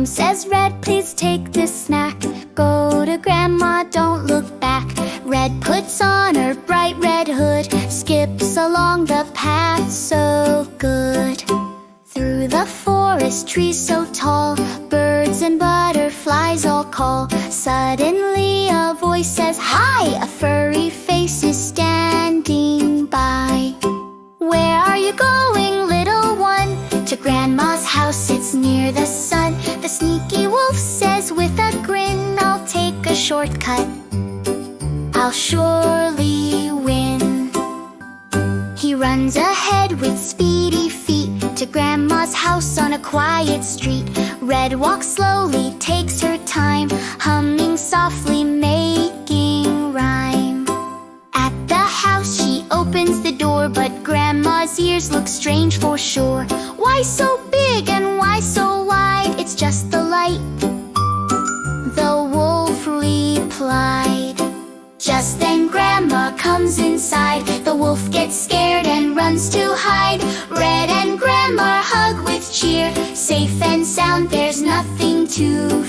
Mom says Red, please take this snack. Go to Grandma, don't look back. Red puts on her bright red hood, skips along the path so good. Through the forest, trees so tall, birds and butterflies all call. Suddenly a voice says, "Hi!" A furry face is standing by. Where are you going, little one? To Grandma's house, it's near the sun. The sneaky wolf says with a grin, "I'll take a shortcut, I'll surely win." He runs ahead with speedy feet to Grandma's house on a quiet street. Red walks slowly, takes her time, humming softly, making rhyme. At the house she opens the door, but Grandma's ears look strange for sure. Why so big and why so wide? It's just the light, the wolf replied. Just then Grandma comes inside. The wolf gets scared and runs to hide. Red and Grandma hug with cheer. Safe and sound, there's nothing to